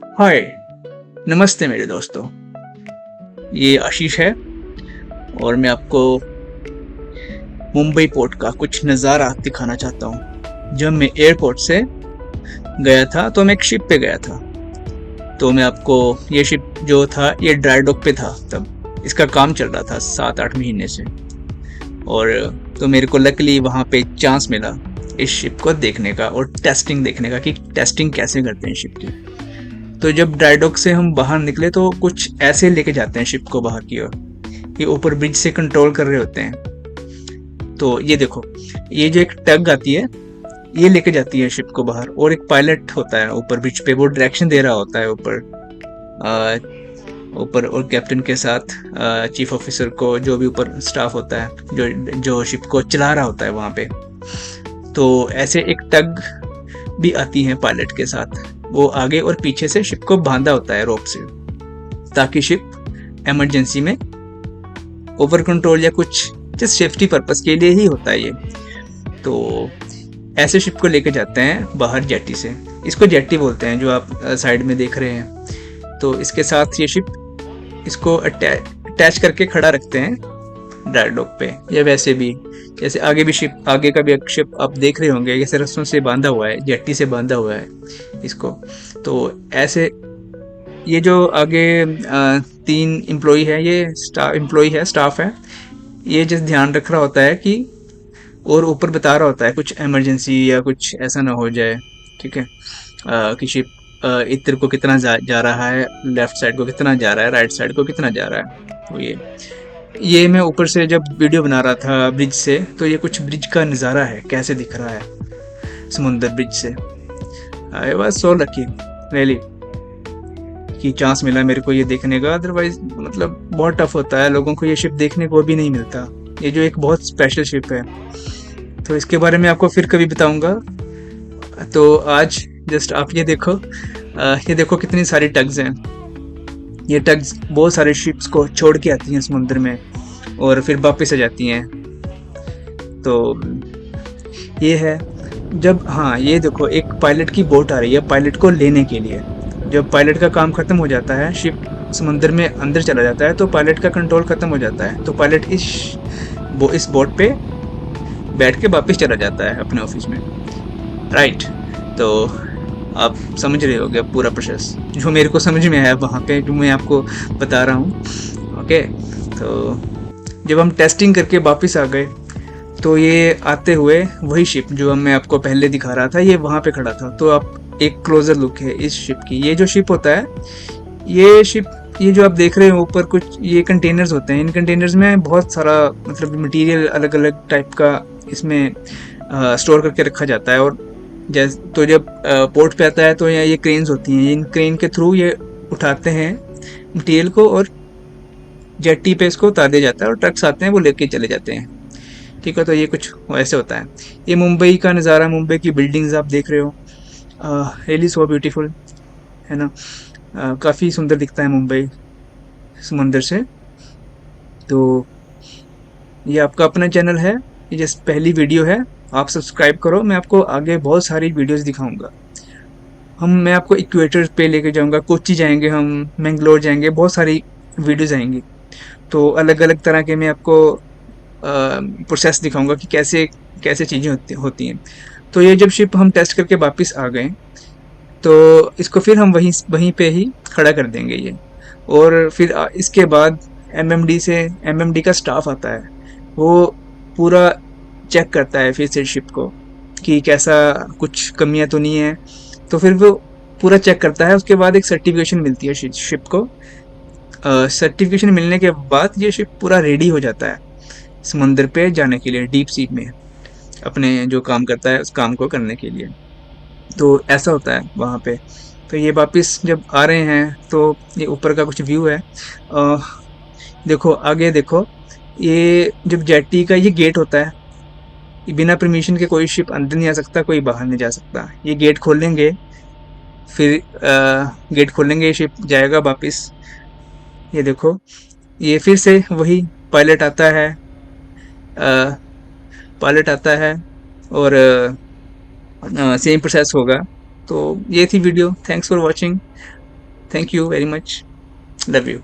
हाय, नमस्ते मेरे दोस्तों। ये आशीष है और मैं आपको मुंबई पोर्ट का कुछ नज़ारा दिखाना चाहता हूँ। जब मैं एयरपोर्ट से गया था तो मैं एक शिप पे गया था। तो मैं आपको ये शिप जो था ये ड्राई डॉक पे था तब। इसका काम चल रहा था 7-8 महीने से। और तो मेरे को लकीली वहाँ पे चांस मिला इस शिप को देखने का और टेस्टिंग देखने का कि टेस्टिंग कैसे करते हैं शिप की। तो जब ड्राई डॉक से हम बाहर निकले तो कुछ ऐसे लेके जाते हैं शिप को बाहर की ओर। ये ऊपर ब्रिज से कंट्रोल कर रहे होते हैं। तो ये देखो, ये जो एक टग आती है ये लेके जाती है शिप को बाहर, और एक पायलट होता है ऊपर ब्रिज पे, वो डायरेक्शन दे रहा होता है ऊपर और कैप्टन के साथ चीफ ऑफिसर को, जो भी ऊपर स्टाफ होता है जो जो शिप को चला रहा होता है वहाँ पे। तो ऐसे एक टग भी आती है पायलट के साथ। वो आगे और पीछे से शिप को बांधा होता है रोप से, ताकि शिप इमरजेंसी में ओवर कंट्रोल या कुछ जस्ट सेफ्टी पर्पस के लिए ही होता है ये। तो ऐसे शिप को लेके जाते हैं बाहर जेटी से। इसको जेटी बोलते हैं जो आप साइड में देख रहे हैं। तो इसके साथ ये शिप इसको अटैच करके खड़ा रखते हैं ड्राई डॉक पे, या वैसे भी जैसे आगे भी शिप, आगे का भी एक शिप आप देख रहे होंगे जैसे रस्सों से बांधा हुआ है, जेट्टी से बांधा हुआ है इसको। तो ऐसे ये जो आगे 3 एम्प्लॉई है, ये स्टाफ है, ये जिस ध्यान रख रहा होता है कि, और ऊपर बता रहा होता है कुछ इमरजेंसी या कुछ ऐसा ना हो जाए। ठीक है, कि शिप इधर को कितना जा रहा है, लेफ्ट साइड को कितना जा रहा है, राइट साइड को कितना जा रहा है। तो ये मैं ऊपर से जब वीडियो बना रहा था ब्रिज से, तो ये कुछ ब्रिज का नज़ारा है कैसे दिख रहा है समुंदर ब्रिज से। I was so lucky really कि चांस मिला मेरे को ये देखने का। अदरवाइज मतलब बहुत टफ होता है, लोगों को ये शिप देखने को भी नहीं मिलता। ये जो एक बहुत स्पेशल शिप है, तो इसके बारे में आपको फिर कभी बताऊंगा। तो आज जस्ट आप ये देखो कितनी सारी टग्स हैं। ये टग्स बहुत सारे शिप्स को छोड़ के आती हैं समुद्र में और फिर वापस आ जाती हैं। तो ये है जब, हाँ ये देखो एक पायलट की बोट आ रही है पायलट को लेने के लिए। जब पायलट का काम खत्म हो जाता है, शिप समुद्र में अंदर चला जाता है, तो पायलट का कंट्रोल खत्म हो जाता है। तो पायलट इस बोट पे बैठ के वापस चला जाता है अपने ऑफिस में, राइट। तो आप समझ रहे होगे पूरा प्रोसेस जो मेरे को समझ में आया वहाँ पे, जो मैं आपको बता रहा हूँ। ओके, तो जब हम टेस्टिंग करके वापस आ गए, तो ये आते हुए वही शिप जो मैं आपको पहले दिखा रहा था, ये वहाँ पे खड़ा था। तो आप एक क्लोजर लुक है इस शिप की। ये जो शिप होता है, ये शिप, ये जो आप देख रहे हो ऊपर कुछ ये कंटेनर्स होते हैं। इन कंटेनर्स में बहुत सारा मतलब मटेरियल अलग अलग टाइप का इसमें स्टोर करके रखा जाता है। और तो जब पोर्ट पे आता है तो यहाँ ये क्रेन्स होती हैं, इन क्रेन के थ्रू ये उठाते हैं मटेरियल को और जेट्टी पे इसको उतार दिया जाता है, और ट्रक्स आते हैं वो लेके चले जाते हैं। ठीक है, तो ये कुछ ऐसे होता है। ये मुंबई का नज़ारा, मुंबई की बिल्डिंग्स आप देख रहे हो, रियली सो ब्यूटीफुल है ना। काफ़ी सुंदर दिखता है मुंबई समंदर से। तो ये आपका अपना चैनल है, ये जस्ट पहली वीडियो है, आप सब्सक्राइब करो। मैं आपको आगे बहुत सारी वीडियोस दिखाऊंगा। मैं आपको इक्वेटर पे लेके जाऊंगा, कोच्चि जाएंगे हम, मैंगलोर जाएंगे, बहुत सारी वीडियोस आएंगी। तो अलग अलग तरह के मैं आपको प्रोसेस दिखाऊंगा कि कैसे कैसे चीज़ें होती हैं। तो ये जब शिप हम टेस्ट करके वापस आ गए, तो इसको फिर हम वहीं पे ही खड़ा कर देंगे ये। और फिर इसके बाद एमएमडी का स्टाफ आता है, वो पूरा चेक करता है फिर से शिप को कि कैसा, कुछ कमियां तो नहीं है। तो फिर वो पूरा चेक करता है। उसके बाद एक सर्टिफिकेशन मिलती है शिप को। सर्टिफिकेशन मिलने के बाद ये शिप पूरा रेडी हो जाता है समंदर पे जाने के लिए, डीप सी में अपने जो काम करता है उस काम को करने के लिए। तो ऐसा होता है वहाँ पे। तो ये वापस जब आ रहे हैं, तो ये ऊपर का कुछ व्यू है। देखो आगे देखो, ये जब जेट्टी का ये गेट होता है, बिना परमिशन के कोई शिप अंदर नहीं आ सकता, कोई बाहर नहीं जा सकता। ये गेट खोलेंगे, फिर गेट खोलेंगे, शिप जाएगा वापस। ये देखो, ये फिर से वही पायलट आता है, और सेम प्रोसेस होगा। तो ये थी video. Thanks for watching. Thank you very much, love you.